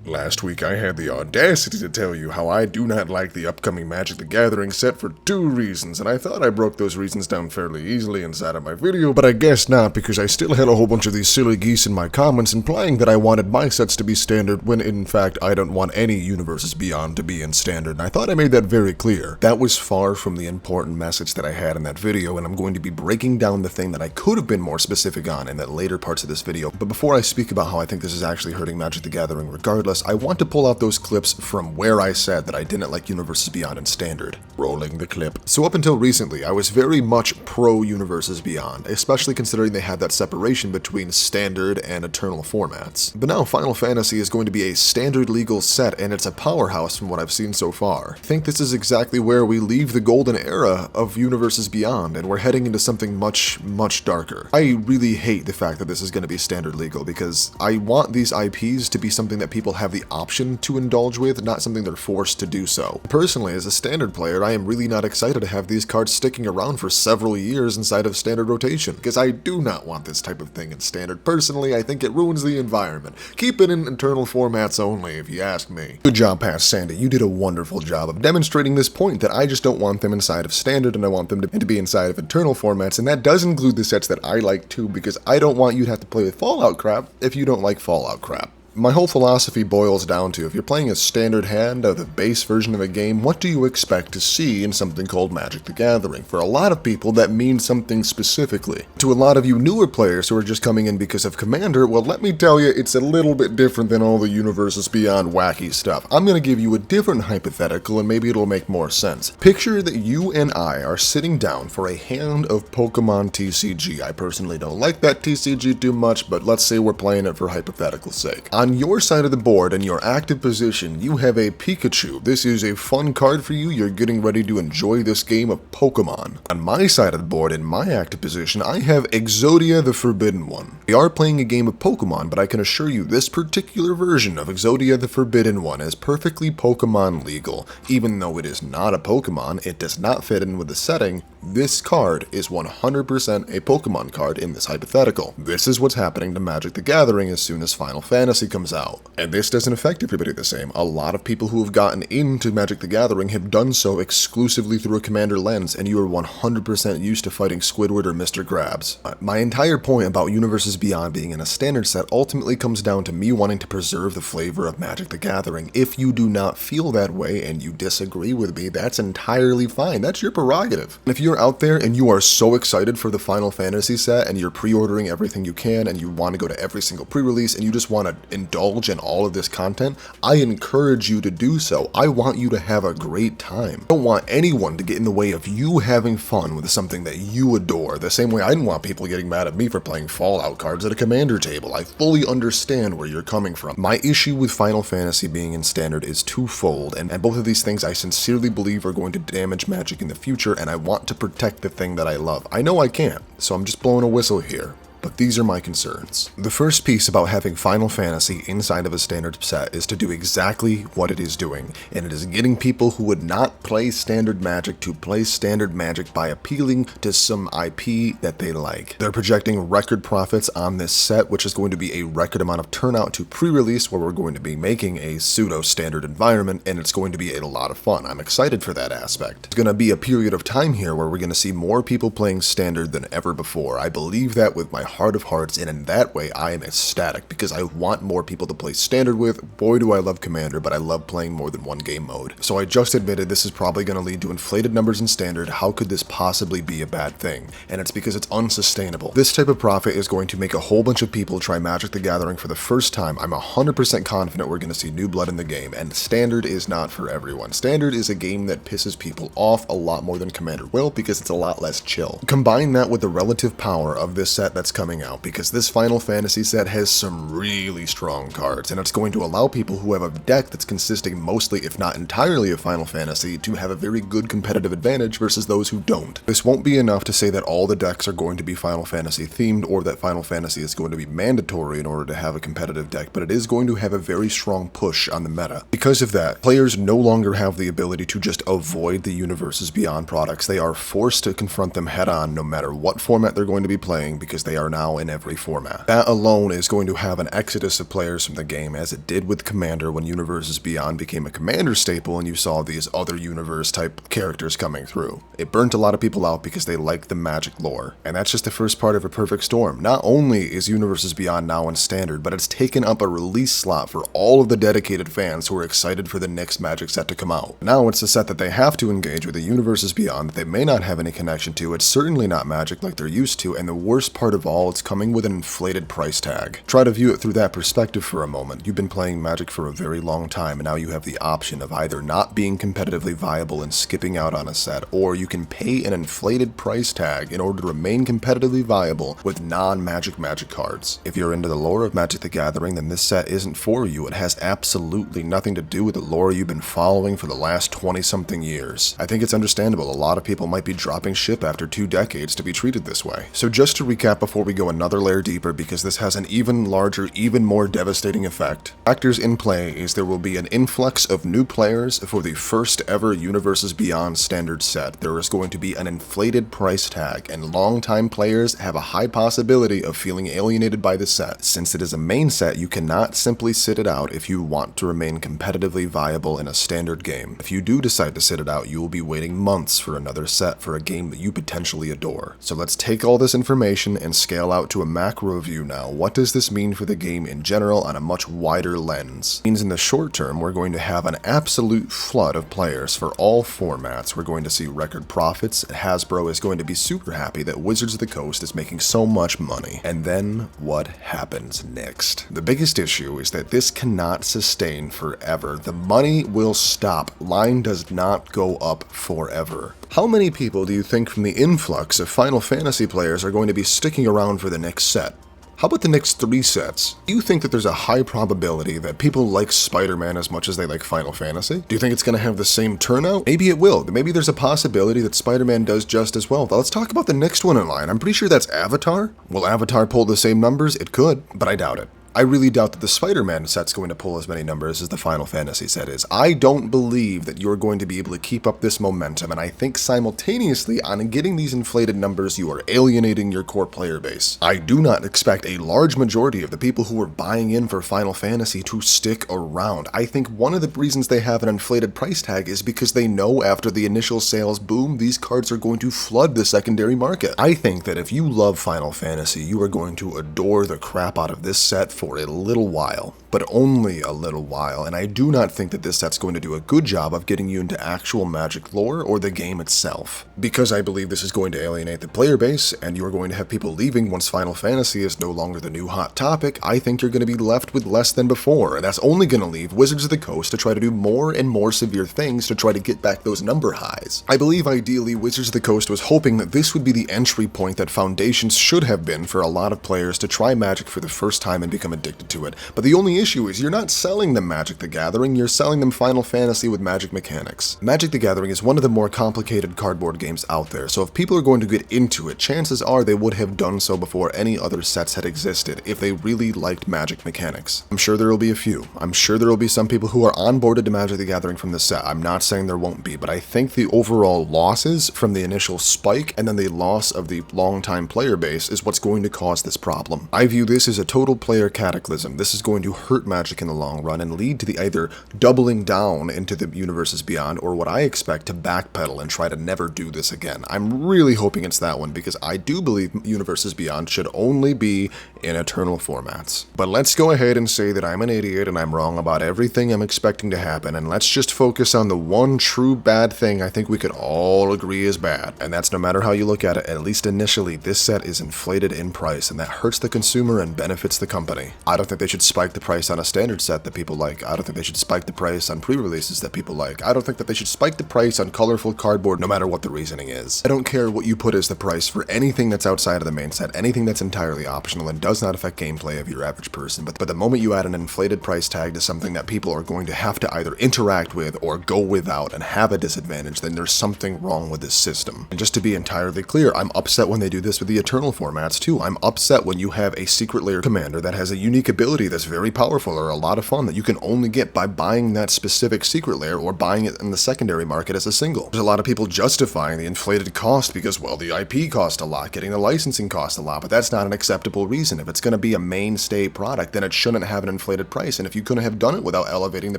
Last week I had the audacity to tell you how I do not like the upcoming Magic the Gathering set for 2 reasons, and I thought I broke those reasons down fairly easily inside of my video, but I guess not, because I still had a whole bunch of these silly geese in my comments implying that I wanted my sets to be standard when in fact I don't want any Universes Beyond to be in standard, and I thought I made that very clear. That was far from the important message that I had in that video, and I'm going to be breaking down the thing that I could have been more specific on in the later parts of this video. But before I speak about how I think this is actually hurting Magic the Gathering regardless, I want to pull out those clips from where I said that I didn't like Universes Beyond in Standard. Rolling the clip. So up until recently, I was very much pro Universes Beyond, especially considering they had that separation between Standard and Eternal formats. But now Final Fantasy is going to be a standard legal set, and it's a powerhouse from what I've seen so far. I think this is exactly where we leave the golden era of Universes Beyond, and we're heading into something much, much darker. I really hate the fact that this is going to be standard legal, because I want these IPs to be something that people have the option to indulge with, not something they're forced to do so. Personally, as a standard player, I am really not excited to have these cards sticking around for several years inside of standard rotation, because I do not want this type of thing in standard. Personally, I think it ruins the environment. Keep it in Eternal formats only, if you ask me. Good job, Past Sandy. You did a wonderful job of demonstrating this point that I just don't want them inside of standard, and I want them to be inside of Eternal formats, and that does include the sets that I like too, because I don't want you to have to play with Fallout crap if you don't like Fallout crap. My whole philosophy boils down to, if you're playing a standard hand of the base version of a game, what do you expect to see in something called Magic the Gathering? For a lot of people, that means something specifically. To a lot of you newer players who are just coming in because of Commander, well, let me tell you, it's a little bit different than all the Universes Beyond wacky stuff. I'm going to give you a different hypothetical, and maybe it'll make more sense. Picture that you and I are sitting down for a hand of Pokemon TCG. I personally don't like that TCG too much, but let's say we're playing it for hypothetical sake. On your side of the board, in your active position, you have a Pikachu. This is a fun card for you. You're getting ready to enjoy this game of Pokemon. On my side of the board, in my active position, I have Exodia the Forbidden One. We are playing a game of Pokemon, but I can assure you this particular version of Exodia the Forbidden One is perfectly Pokemon legal. Even though it is not a Pokemon, it does not fit in with the setting. This card is 100% a Pokemon card in this hypothetical. This is what's happening to Magic the Gathering as soon as Final Fantasy comes out. And this doesn't affect everybody the same. A lot of people who have gotten into Magic the Gathering have done so exclusively through a Commander lens, and you are 100% used to fighting Squidward or Mr. Krabs. My entire point about Universes Beyond being in a standard set ultimately comes down to me wanting to preserve the flavor of Magic the Gathering. If you do not feel that way and you disagree with me, that's entirely fine. That's your prerogative. And if you're out there and you are so excited for the Final Fantasy set and you're pre-ordering everything you can and you want to go to every single pre-release and you just want to indulge in all of this content, I encourage you to do so. I want you to have a great time. I don't want anyone to get in the way of you having fun with something that you adore, the same way I didn't want people getting mad at me for playing Fallout cards at a Commander table. I fully understand where you're coming from. My issue with Final Fantasy being in standard is twofold, and both of these things I sincerely believe are going to damage Magic in the future, and I want to protect the thing that I love. I know I can't, so I'm just blowing a whistle here. But these are my concerns. The first piece about having Final Fantasy inside of a standard set is to do exactly what it is doing, and it is getting people who would not play standard Magic to play standard Magic by appealing to some IP that they like. They're projecting record profits on this set, which is going to be a record amount of turnout to pre-release, where we're going to be making a pseudo-standard environment, and it's going to be a lot of fun. I'm excited for that aspect. It's going to be a period of time here where we're going to see more people playing standard than ever before. I believe that with my heart of hearts, and in that way I am ecstatic because I want more people to play standard with. Boy, do I love Commander, but I love playing more than one game mode. So I just admitted this is probably going to lead to inflated numbers in standard. How could this possibly be a bad thing? And it's because it's unsustainable. This type of profit is going to make a whole bunch of people try Magic the Gathering for the first time. I'm 100% confident we're going to see new blood in the game, and standard is not for everyone. Standard is a game that pisses people off a lot more than Commander will because it's a lot less chill. Combine that with the relative power of this set that's coming out, because this Final Fantasy set has some really strong cards, and it's going to allow people who have a deck that's consisting mostly, if not entirely, of Final Fantasy to have a very good competitive advantage versus those who don't. This won't be enough to say that all the decks are going to be Final Fantasy themed or that Final Fantasy is going to be mandatory in order to have a competitive deck, but it is going to have a very strong push on the meta. Because of that, players no longer have the ability to just avoid the Universes Beyond products. They are forced to confront them head on no matter what format they're going to be playing, because they are now in every format. That alone is going to have an exodus of players from the game, as it did with Commander when Universes Beyond became a Commander staple and you saw these other universe type characters coming through. It burnt a lot of people out because they like the Magic lore, and that's just the first part of a perfect storm. Not only is Universes Beyond now in Standard, but it's taken up a release slot for all of the dedicated fans who are excited for the next Magic set to come out. Now it's a set that they have to engage with, the Universes Beyond that they may not have any connection to. It's certainly not Magic like they're used to, and the worst part of all, it's coming with an inflated price tag. Try to view it through that perspective for a moment. You've been playing Magic for a very long time, and now you have the option of either not being competitively viable and skipping out on a set, or you can pay an inflated price tag in order to remain competitively viable with non-Magic Magic cards. If you're into the lore of Magic the Gathering, then this set isn't for you. It has absolutely nothing to do with the lore you've been following for the last 20-something years. I think it's understandable. A lot of people might be dropping ship after 2 decades to be treated this way. So just to recap before we go another layer deeper, because this has an even larger, even more devastating effect. Factors in play is there will be an influx of new players for the first ever Universes Beyond Standard set. There is going to be an inflated price tag, and longtime players have a high possibility of feeling alienated by the set. Since it is a main set, you cannot simply sit it out if you want to remain competitively viable in a standard game. If you do decide to sit it out, you will be waiting months for another set for a game that you potentially adore. So let's take all this information and scale out to a macro view now. What does this mean for the game in general on a much wider lens? It means in the short term, we're going to have an absolute flood of players for all formats. We're going to see record profits. Hasbro is going to be super happy that Wizards of the Coast is making so much money. And then what happens next? The biggest issue is that this cannot sustain forever. The money will stop. Line does not go up forever. How many people do you think from the influx of Final Fantasy players are going to be sticking around for the next set? How about the next 3 sets? Do you think that there's a high probability that people like Spider-Man as much as they like Final Fantasy? Do you think it's going to have the same turnout? Maybe it will. Maybe there's a possibility that Spider-Man does just as well. But let's talk about the next one in line. I'm pretty sure that's Avatar. Will Avatar pull the same numbers? It could, but I doubt it. I really doubt that the Spider-Man set's going to pull as many numbers as the Final Fantasy set is. I don't believe that you're going to be able to keep up this momentum, and I think simultaneously on getting these inflated numbers, you are alienating your core player base. I do not expect a large majority of the people who are buying in for Final Fantasy to stick around. I think one of the reasons they have an inflated price tag is because they know after the initial sales boom, these cards are going to flood the secondary market. I think that if you love Final Fantasy, you are going to adore the crap out of this set for a little while, but only a little while, and I do not think that this set's going to do a good job of getting you into actual Magic lore or the game itself, because I believe this is going to alienate the player base, and you are going to have people leaving once Final Fantasy is no longer the new hot topic. I think you're going to be left with less than before, and that's only going to leave Wizards of the Coast to try to do more and more severe things to try to get back those number highs. I believe ideally Wizards of the Coast was hoping that this would be the entry point that Foundations should have been for a lot of players to try Magic for the first time and become addicted to it. But the only issue is you're not selling them Magic the Gathering, you're selling them Final Fantasy with Magic mechanics. Magic the Gathering is one of the more complicated cardboard games out there, so if people are going to get into it, chances are they would have done so before any other sets had existed if they really liked Magic mechanics. I'm sure there will be a few. I'm sure there will be some people who are onboarded to Magic the Gathering from this set. I'm not saying there won't be, but I think the overall losses from the initial spike and then the loss of the long-time player base is what's going to cause this problem. I view this as a total player cataclysm. This is going to hurt Magic in the long run and lead to the either doubling down into the Universes Beyond or what I expect to backpedal and try to never do this again. I'm really hoping it's that one because I do believe Universes Beyond should only be in Eternal formats. But let's go ahead and say that I'm an idiot and I'm wrong about everything I'm expecting to happen, and let's just focus on the one true bad thing I think we could all agree is bad. And that's no matter how you look at it, at least initially, this set is inflated in price and that hurts the consumer and benefits the company. I don't think they should spike the price on a standard set that people like. I don't think they should spike the price on pre-releases that people like. I don't think that they should spike the price on colorful cardboard no matter what the reasoning is. I don't care what you put as the price for anything that's outside of the main set, anything that's entirely optional and does not affect gameplay of your average person, but the moment you add an inflated price tag to something that people are going to have to either interact with or go without and have a disadvantage, then there's something wrong with this system. And just to be entirely clear, I'm upset when they do this with the Eternal formats too. I'm upset when you have a secret layer commander that has a unique ability that's very powerful or a lot of fun that you can only get by buying that specific secret lair or buying it in the secondary market as a single. There's a lot of people justifying the inflated cost because, well, the IP cost a lot, getting the licensing cost a lot, but that's not an acceptable reason. If it's going to be a mainstay product, then it shouldn't have an inflated price, and if you couldn't have done it without elevating the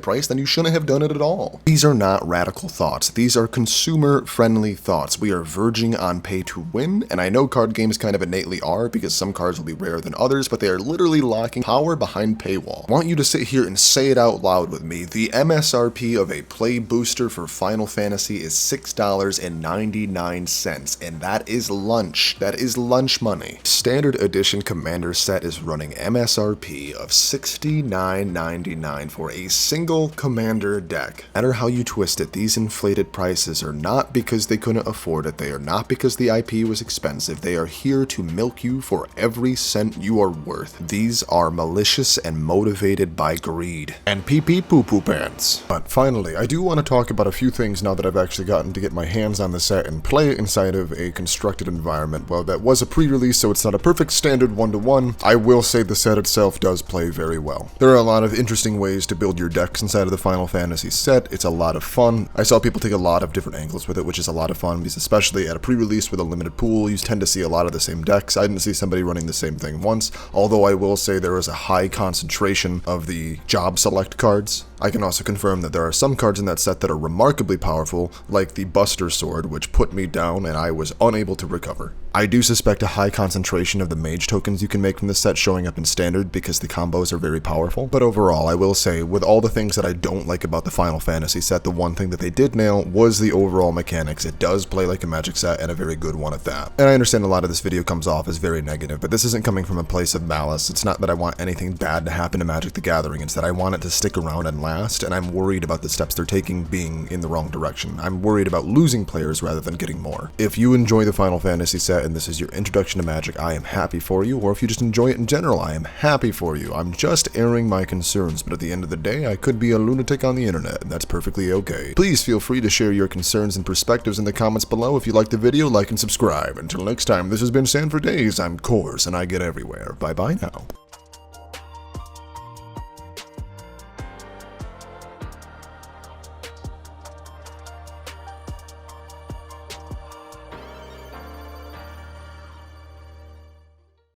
price, then you shouldn't have done it at all. These are not radical thoughts. These are consumer-friendly thoughts. We are verging on pay to win, and I know card games kind of innately are because some cards will be rarer than others, but they are literally locking power behind paywall. I want you to sit here and say it out loud with me. The MSRP of a play booster for Final Fantasy is $6.99, and that is lunch. That is lunch money. Standard Edition Commander set is running MSRP of $69.99 for a single Commander deck. No matter how you twist it, these inflated prices are not because they couldn't afford it. They are not because the IP was expensive. They are here to milk you for every cent you are worth. These are malicious and motivated by greed. And pee-pee poo-poo pants. But finally, I do want to talk about a few things now that I've actually gotten to get my hands on the set and play it inside of a constructed environment. Well, that was a pre-release, so it's not a perfect standard one-to-one. I will say the set itself does play very well. There are a lot of interesting ways to build your decks inside of the Final Fantasy set. It's a lot of fun. I saw people take a lot of different angles with it, which is a lot of fun because especially at a pre-release with a limited pool, you tend to see a lot of the same decks. I didn't see somebody running the same thing once, although I will say there is a high concentration of the job select cards. I can also confirm that there are some cards in that set that are remarkably powerful, like the Buster Sword, which put me down and I was unable to recover. I do suspect a high concentration of the mage tokens you can make from this set showing up in standard because the combos are very powerful, but overall I will say with all the things that I don't like about the Final Fantasy set, the one thing that they did nail was the overall mechanics. It does play like a Magic set and a very good one at that. And I understand a lot of this video comes off as very negative, but this isn't coming from a place of malice. It's not that I want anything bad to happen to Magic the Gathering, it's that I want it to stick around and last, and I'm worried about the steps they're taking being in the wrong direction. I'm worried about losing players rather than getting more. If you enjoy the Final Fantasy set and this is your introduction to Magic, I am happy for you, or if you just enjoy it in general, I am happy for you. I'm just airing my concerns, but at the end of the day, I could be a lunatic on the internet, and that's perfectly okay. Please feel free to share your concerns and perspectives in the comments below. If you liked the video, like and subscribe. Until next time, this has been Sanford Days. I'm Coors, and I get everywhere. Bye-bye now.